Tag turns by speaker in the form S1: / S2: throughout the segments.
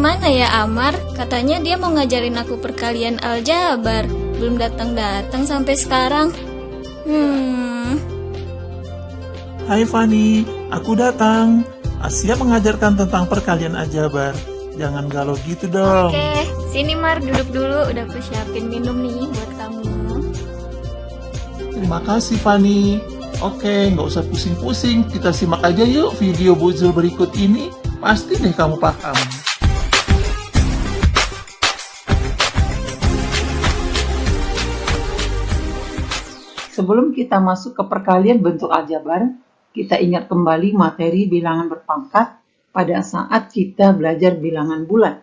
S1: kemana ya Amar? Katanya dia mau ngajarin aku perkalian aljabar. Belum datang-datang sampai sekarang.
S2: Hai Fani, aku datang. Siap mengajarkan tentang perkalian aljabar. Jangan galau gitu dong.
S1: Oke, sini Mar, duduk dulu. Udah aku siapin minum nih buat kamu.
S2: Terima kasih Fani. Oke, nggak usah pusing-pusing. Kita simak aja yuk video Bu Zul berikut ini. Pasti deh kamu paham.
S3: Sebelum kita masuk ke perkalian bentuk aljabar, kita ingat kembali materi bilangan berpangkat pada saat kita belajar bilangan bulat,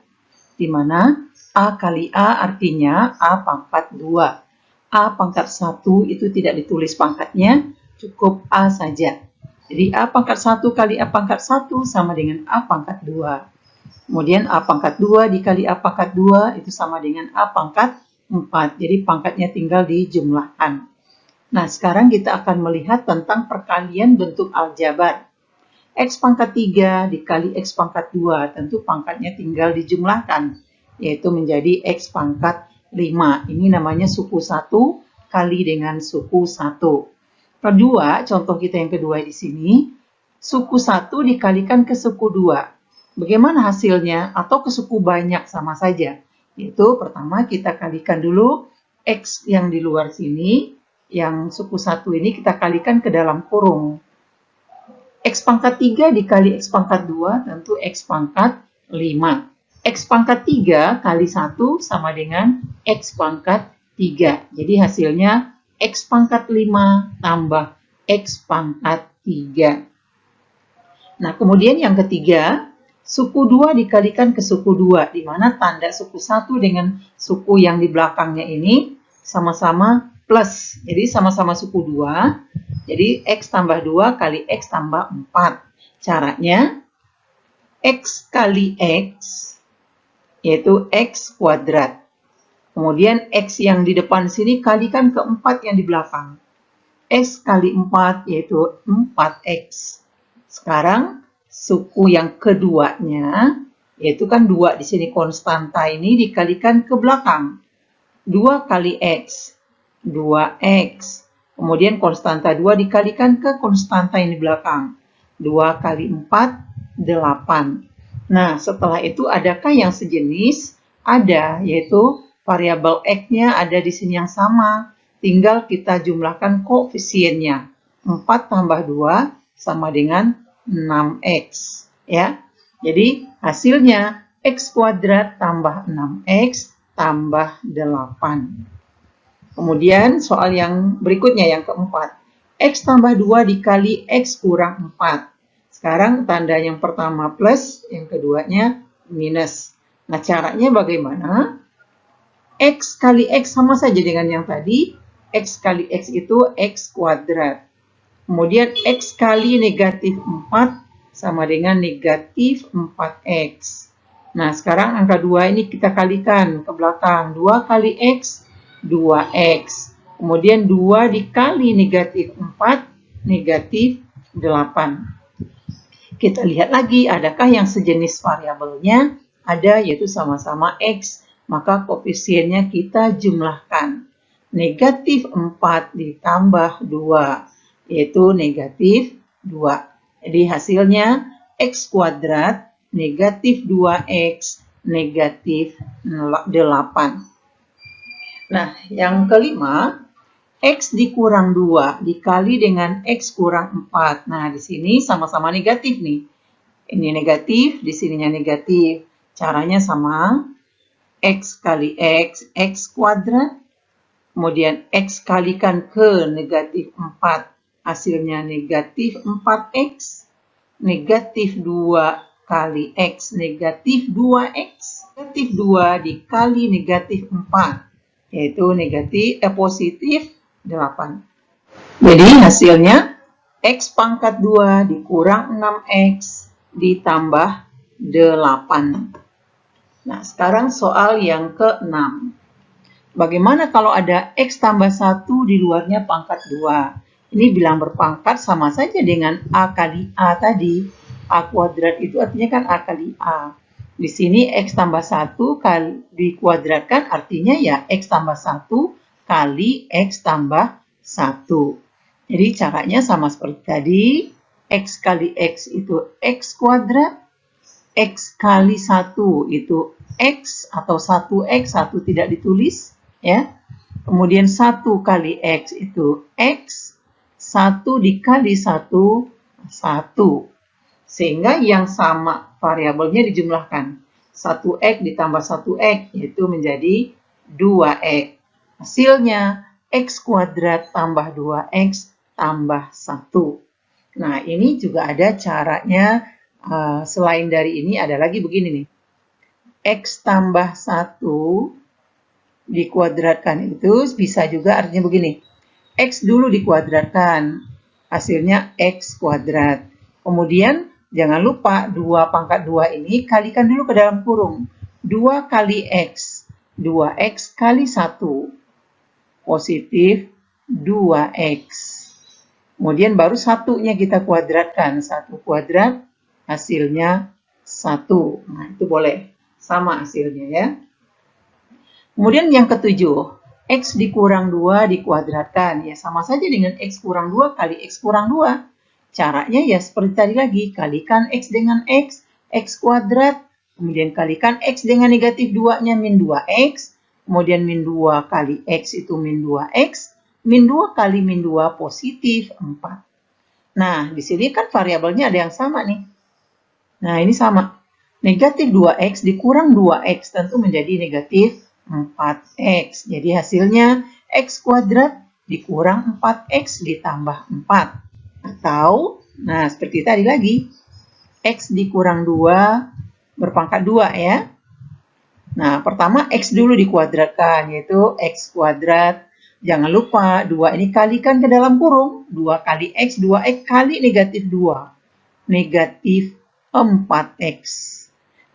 S3: di mana A kali A artinya A pangkat 2. A pangkat 1 itu tidak ditulis pangkatnya, cukup A saja. Jadi A pangkat 1 kali A pangkat 1 sama dengan A pangkat 2. Kemudian A pangkat 2 dikali A pangkat 2 itu sama dengan A pangkat 4. Jadi pangkatnya tinggal dijumlahkan. Nah, sekarang kita akan melihat tentang perkalian bentuk aljabar. X pangkat 3 dikali X pangkat 2, tentu pangkatnya tinggal dijumlahkan, yaitu menjadi X pangkat 5. Ini namanya suku 1 kali dengan suku 1. Kedua, contoh kita yang kedua di sini, suku 1 dikalikan ke suku 2. Bagaimana hasilnya? Atau ke suku banyak sama saja. Yaitu pertama kita kalikan dulu X yang di luar sini, yang suku 1 ini kita kalikan ke dalam kurung. X pangkat 3 dikali X pangkat 2 tentu X pangkat 5. X pangkat 3 kali 1 sama dengan X pangkat 3. Jadi hasilnya X pangkat 5 tambah X pangkat 3. Nah, kemudian yang ketiga, suku 2 dikalikan ke suku 2, di mana tanda suku 1 dengan suku yang di belakangnya ini sama-sama plus, jadi sama-sama suku 2, jadi X tambah 2 kali X tambah 4. Caranya, X kali X, yaitu X kuadrat. Kemudian X yang di depan sini kalikan ke 4 yang di belakang. X kali 4, yaitu 4X. Sekarang, suku yang keduanya, yaitu kan 2 di sini konstanta ini dikalikan ke belakang. 2 kali X. 2X. Kemudian konstanta 2 dikalikan ke konstanta yang di belakang. 2 kali 4, 8. Nah, setelah itu adakah yang sejenis? Ada, yaitu variabel X-nya ada di sini yang sama. Tinggal kita jumlahkan koefisiennya. 4 tambah 2 sama dengan 6X. Ya. Jadi, hasilnya X kuadrat tambah 6X tambah 8. Kemudian soal yang berikutnya yang keempat. X tambah 2 dikali X kurang 4. Sekarang tanda yang pertama plus, yang keduanya minus. Nah, caranya bagaimana? X kali X sama saja dengan yang tadi. X kali X itu X kuadrat. Kemudian X kali negatif 4 sama dengan negatif 4X. Nah, sekarang angka 2 ini kita kalikan ke belakang. 2 kali X, 2X. Kemudian 2 dikali negatif 4, negatif 8. Kita lihat lagi, adakah yang sejenis variabelnya? Ada, yaitu sama-sama X. Maka koefisiennya kita jumlahkan. Negatif 4 ditambah 2, yaitu negatif 2. Jadi hasilnya X kuadrat, negatif 2X, negatif 8. Nah, yang kelima, X dikurang 2 dikali dengan X kurang 4. Nah, di sini sama-sama negatif nih. Ini negatif, di sininya negatif. Caranya sama. X kali X, X kuadrat. Kemudian X kalikan ke negatif 4. Hasilnya negatif 4X. Negatif 2 kali X, negatif 2X. Negatif 2 dikali negatif 4. Yaitu positif 8. Jadi hasilnya X pangkat 2 dikurang 6X ditambah 8. Nah, sekarang soal yang ke-6. Bagaimana kalau ada X tambah 1 di luarnya pangkat 2? Ini bilang berpangkat sama saja dengan A kali A tadi. A kuadrat itu artinya kan A kali A. Di sini X tambah 1 kali dikuadratkan artinya ya X tambah 1 kali X tambah 1. Jadi caranya sama seperti tadi. X kali X itu X kuadrat. X kali 1 itu X atau 1X, 1 tidak ditulis. Ya. Kemudian 1 kali X itu X. 1 dikali 1, 1. Sehingga yang sama variabelnya dijumlahkan. 1X ditambah 1X, yaitu menjadi 2X. Hasilnya X kuadrat tambah 2X tambah 1. Nah, ini juga ada caranya. Selain dari ini, ada lagi begini nih. X tambah 1 dikuadratkan itu bisa juga artinya begini. X dulu dikuadratkan, hasilnya X kuadrat. Kemudian jangan lupa 2 pangkat 2 ini kalikan dulu ke dalam kurung. 2 kali X. 2X kali 1. Positif 2X. Kemudian baru satunya kita kuadratkan. 1 kuadrat hasilnya 1. Nah, itu boleh. Sama hasilnya ya. Kemudian yang ketujuh. X dikurang 2 dikuadratkan. Ya sama saja dengan X kurang 2 kali X kurang 2. Caranya ya seperti tadi lagi, kalikan X dengan X, X kuadrat, kemudian kalikan X dengan negatif 2-nya min 2X, kemudian min 2 kali X itu min 2X, min 2 kali min 2 positif 4. Nah, di sini kan variabelnya ada yang sama nih. Nah, ini sama. Negatif 2X dikurang 2X tentu menjadi negatif 4X. Jadi hasilnya X kuadrat dikurang 4X ditambah 4. Atau, nah seperti tadi lagi, X dikurang 2 berpangkat 2 ya. Nah, pertama X dulu dikuadratkan, yaitu X kuadrat. Jangan lupa, 2 ini kalikan ke dalam kurung. 2 kali X, 2X kali negatif 2. Negatif 4X.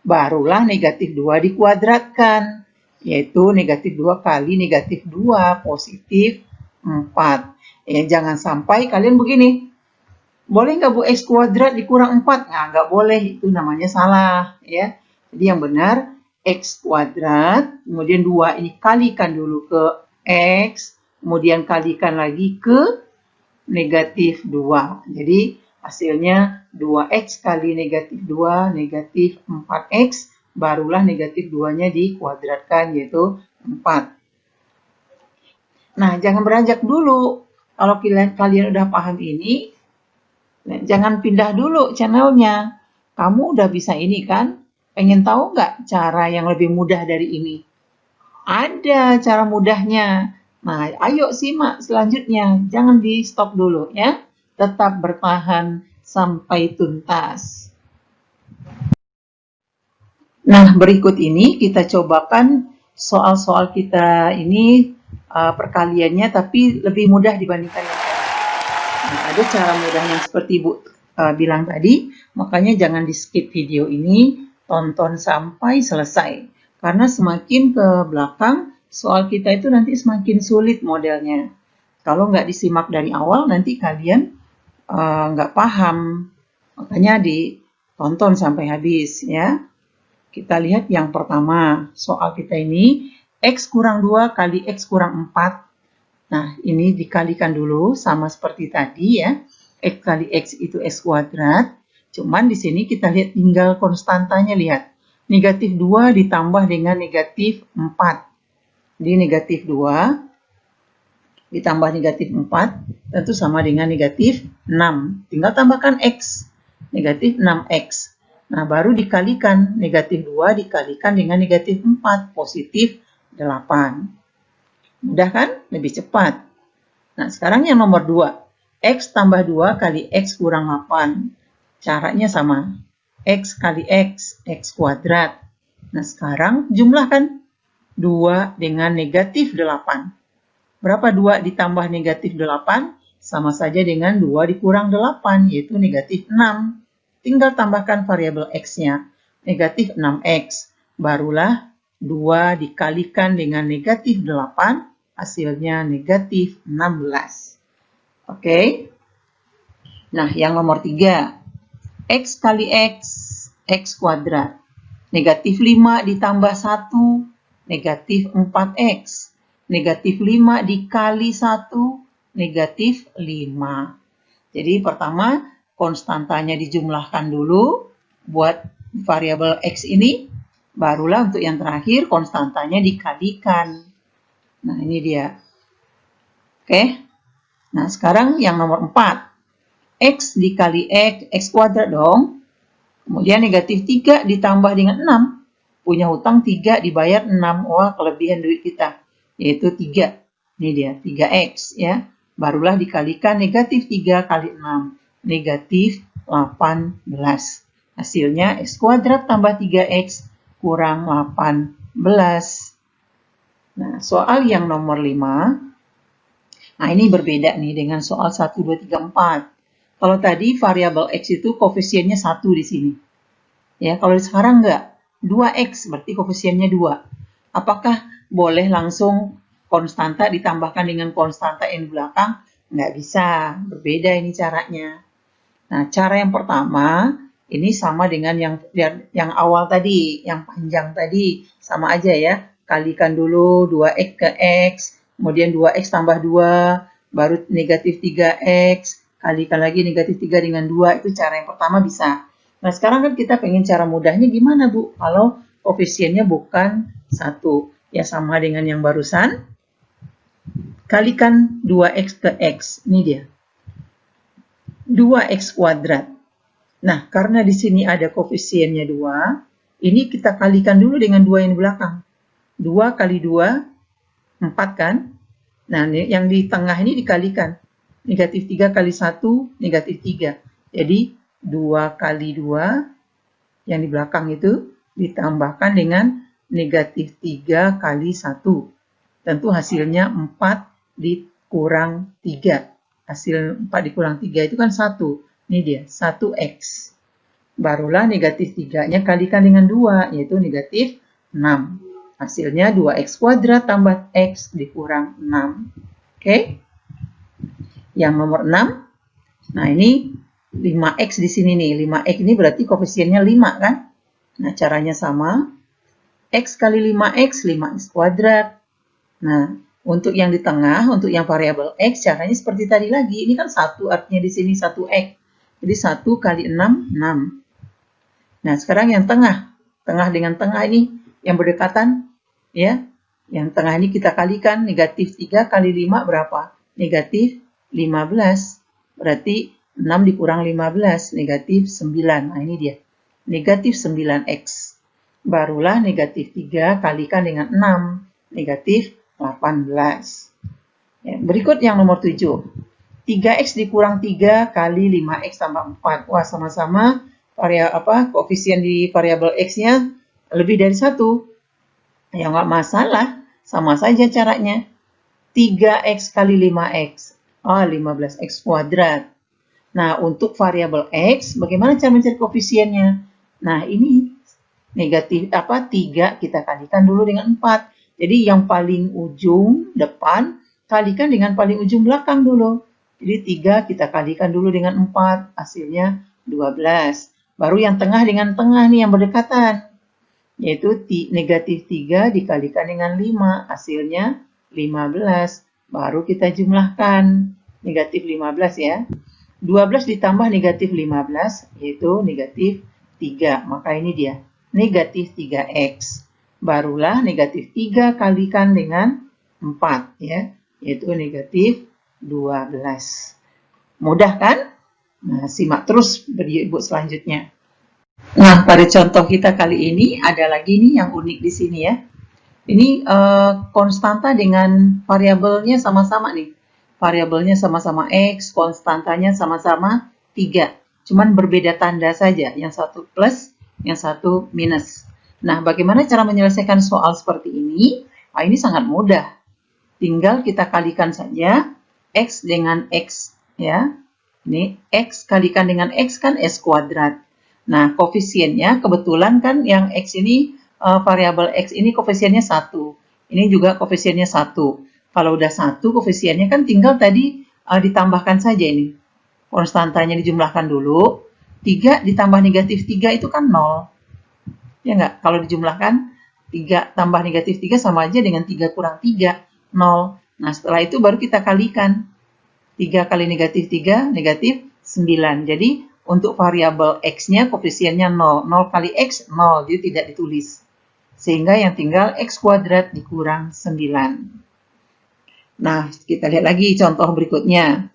S3: Barulah negatif 2 dikuadratkan, yaitu negatif 2 kali negatif 2, positif 4. Jangan sampai kalian begini. Boleh nggak Bu X kuadrat dikurang 4? Nah, nggak boleh, itu namanya salah. Ya. Jadi yang benar, X kuadrat, kemudian 2 ini kalikan dulu ke X, kemudian kalikan lagi ke negatif 2. Jadi hasilnya 2X kali negatif 2, negatif 4X, barulah negatif 2-nya dikuadratkan, yaitu 4. Nah, jangan beranjak dulu. Kalau kalian udah paham ini, jangan pindah dulu channelnya. Kamu udah bisa ini kan? Pengen tahu nggak cara yang lebih mudah dari ini? Ada cara mudahnya. Nah, ayo simak selanjutnya. Jangan di stop dulu ya. Tetap bertahan sampai tuntas. Nah, berikut ini kita cobakan soal-soal kita ini perkaliannya tapi lebih mudah dibandingkan yang tadi. Nah, ada cara mudahnya seperti Ibu bilang tadi, makanya jangan di skip video ini, tonton sampai selesai. Karena semakin ke belakang, soal kita itu nanti semakin sulit modelnya. Kalau nggak disimak dari awal, nanti kalian nggak paham. Makanya ditonton sampai habis ya. Kita lihat yang pertama, soal kita ini, X kurang 2 kali X kurang 4. Nah, ini dikalikan dulu sama seperti tadi ya. X kali X itu X kuadrat. Cuman di sini kita lihat tinggal konstantanya, lihat. Negatif 2 ditambah dengan negatif 4. Jadi negatif 2 ditambah negatif 4 tentu sama dengan negatif 6. Tinggal tambahkan X. Negatif 6X. Nah, baru dikalikan. Negatif 2 dikalikan dengan negatif 4. Positif 8. Mudah kan? Lebih cepat. Nah, sekarang yang nomor 2. X tambah 2 kali X kurang 8. Caranya sama. X kali X, X kuadrat. Nah, sekarang jumlahkan 2 dengan negatif 8. Berapa 2 ditambah negatif 8? Sama saja dengan 2 dikurang 8, yaitu negatif 6. Tinggal tambahkan variabel X-nya. Negatif 6X. Barulah 2 dikalikan dengan negatif 8, hasilnya negatif 16. Oke. Nah, yang nomor 3. X kali X, X kuadrat. Negatif 5 ditambah 1, negatif 4x. Negatif 5 dikali 1, negatif 5. Jadi pertama, konstantanya dijumlahkan dulu buat variabel x ini, barulah untuk yang terakhir konstantanya dikalikan. Nah, ini dia. Oke. Nah, sekarang yang nomor 4. X dikali x kuadrat dong. Kemudian negatif 3 ditambah dengan 6. Punya hutang 3 dibayar 6. Wah, kelebihan duit kita. Yaitu 3. Ini dia, 3x ya. Barulah dikalikan negatif 3 kali 6. Negatif 18. Hasilnya x kuadrat tambah 3x kurang 18. Nah, soal yang nomor 5. Nah, ini berbeda nih dengan soal 1, 2, 3, 4. Kalau tadi variabel x itu koefisiennya 1 di sini. Ya, kalau sekarang enggak. 2x berarti koefisiennya 2. Apakah boleh langsung konstanta ditambahkan dengan konstanta yang di belakang? Nggak bisa. Berbeda ini caranya. Nah, cara yang pertama, ini sama dengan yang awal tadi, yang panjang tadi. Sama aja ya. Kalikan dulu 2x ke x, kemudian 2x tambah 2, baru negatif 3x, kalikan lagi negatif 3 dengan 2, itu cara yang pertama bisa. Nah, sekarang kan kita pengen cara mudahnya gimana, Bu? Kalau koefisiennya bukan 1. Ya, sama dengan yang barusan. Kalikan 2x ke x. Ini dia. 2x kuadrat. Nah, karena di sini ada koefisiennya 2, ini kita kalikan dulu dengan 2 yang di belakang. 2 kali 2, 4 kan? Nah, yang di tengah ini dikalikan. Negatif 3 kali 1, negatif 3. Jadi, 2 kali 2, yang di belakang itu, ditambahkan dengan negatif 3 kali 1. Tentu hasilnya 4 dikurang 3. Hasil 4 dikurang 3 itu kan 1. Ini dia, 1x. Barulah negatif 3-nya kalikan dengan 2, yaitu negatif 6. Hasilnya 2x kuadrat tambah x dikurang 6. Oke? Yang nomor 6. Nah, ini 5x di sini nih. 5x ini berarti koefisiennya 5 kan? Nah, caranya sama. X kali 5x, 5x kuadrat. Nah, untuk yang di tengah, untuk yang variabel x, caranya seperti tadi lagi. Ini kan 1, artinya di sini 1x. Jadi 1 kali 6, 6. Nah, sekarang yang tengah. Tengah dengan tengah ini yang berdekatan. Ya, yang tengah ini kita kalikan. Negatif 3 kali 5 berapa? Negatif 15. Berarti 6 dikurang 15. Negatif 9. Nah, ini dia. Negatif 9x. Barulah negatif 3 kalikan dengan 6. Negatif 18. Ya, berikut yang nomor 7. 3x dikurang 3 kali 5x tambah 4. Wah, sama-sama koefisien di variabel x-nya lebih dari 1. Ya, nggak masalah. Sama saja caranya. 3x kali 5x. 15x kuadrat. Nah, untuk variabel x, bagaimana cara mencari koefisiennya? Nah, ini negatif 3 kita kalikan dulu dengan 4. Jadi yang paling ujung depan kalikan dengan paling ujung belakang dulu. Jadi 3 kita kalikan dulu dengan 4, hasilnya 12. Baru yang tengah dengan tengah nih yang berdekatan. Yaitu negatif 3 dikalikan dengan 5, hasilnya 15. Baru kita jumlahkan. Negatif 15 ya. 12 ditambah negatif 15, yaitu negatif 3. Maka ini dia, negatif 3x. Barulah negatif 3 kalikan dengan 4, ya, yaitu negatif 12. Mudah kan? Nah, simak terus video ibu selanjutnya. Nah, pada contoh kita kali ini ada lagi nih yang unik di sini ya. Ini konstanta dengan variabelnya sama-sama nih. Variabelnya sama-sama x, konstantanya sama-sama 3. Cuman berbeda tanda saja, yang satu plus, yang satu minus. Nah, bagaimana cara menyelesaikan soal seperti ini? Nah, ini sangat mudah. Tinggal kita kalikan saja x dengan x, ya. Ini x kalikan dengan x kan s kuadrat. Nah, koefisiennya kebetulan kan yang x ini, variabel x ini koefisiennya 1. Ini juga koefisiennya 1. Kalau udah 1 koefisiennya kan tinggal tadi ditambahkan saja ini. Konstantanya dijumlahkan dulu. 3 ditambah negatif 3 itu kan 0. Ya nggak? Kalau dijumlahkan 3 tambah negatif 3 sama aja dengan 3 kurang 3, 0. Nah, setelah itu baru kita kalikan. 3 kali negatif 3, negatif 9. Jadi, untuk variabel X-nya koefisiennya 0. 0 kali X, 0. Jadi tidak ditulis. Sehingga yang tinggal X kuadrat dikurang 9. Nah, kita lihat lagi contoh berikutnya.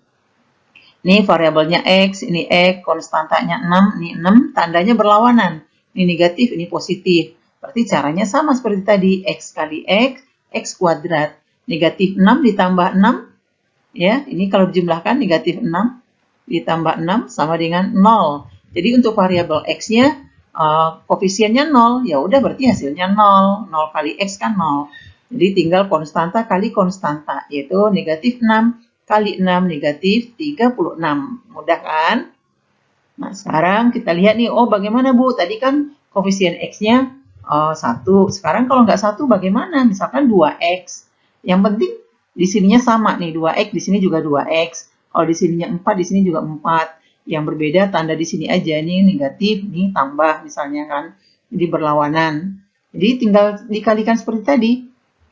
S3: Ini variabelnya X, ini X, konstantanya 6, ini 6, tandanya berlawanan. Ini negatif, ini positif. Berarti caranya sama seperti tadi, X kali X, X kuadrat. Negatif 6 ditambah 6, ya, ini kalau dijumlahkan negatif 6 ditambah 6 sama dengan 0. Jadi untuk variabel X-nya, koefisiennya 0, ya udah berarti hasilnya 0. 0 kali X kan 0. Jadi tinggal konstanta kali konstanta, yaitu negatif 6 kali 6 negatif 36. Mudah kan? Nah, sekarang kita lihat nih, oh bagaimana Bu? Tadi kan koefisien X-nya 1. Sekarang kalau nggak 1 bagaimana? Misalkan 2X. Yang penting di sininya sama nih, 2X, di sini juga 2X. Kalau di sininya 4, di sini juga 4. Yang berbeda tanda di sini aja, nih negatif, nih tambah misalnya kan. Jadi berlawanan. Jadi tinggal dikalikan seperti tadi.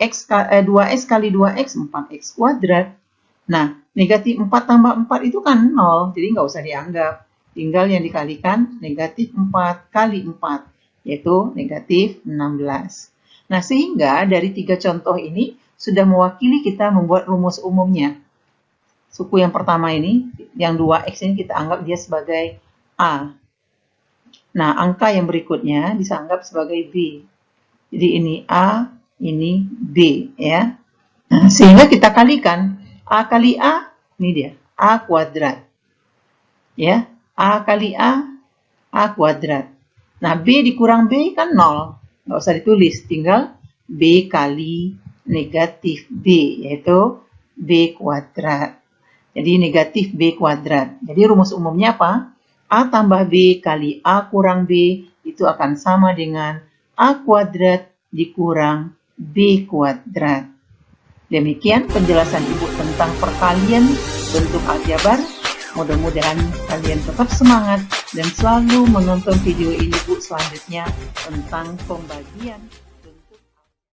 S3: 2X kali 2X, 4X kuadrat. Nah, negatif 4 tambah 4 itu kan 0, jadi nggak usah dianggap. Tinggal yang dikalikan negatif 4 kali 4, yaitu negatif 16. Nah, sehingga dari 3 contoh ini sudah mewakili kita membuat rumus umumnya. Suku yang pertama ini, yang 2X ini kita anggap dia sebagai A. Nah, angka yang berikutnya bisa anggap sebagai B. Jadi ini A, ini B, ya. Nah, sehingga kita kalikan. A kali A, ini dia, A kuadrat. Ya, A kali A kuadrat. Nah, B dikurang B kan 0. Nggak usah ditulis, tinggal B kali negatif B, yaitu B kuadrat. Jadi negatif B kuadrat. Jadi rumus umumnya apa? A tambah B kali A kurang B, itu akan sama dengan A kuadrat dikurang B kuadrat. Demikian penjelasan Ibu tentang perkalian bentuk aljabar. Mudah-mudahan kalian tetap semangat dan selalu menonton video ini Bu selanjutnya tentang pembagian.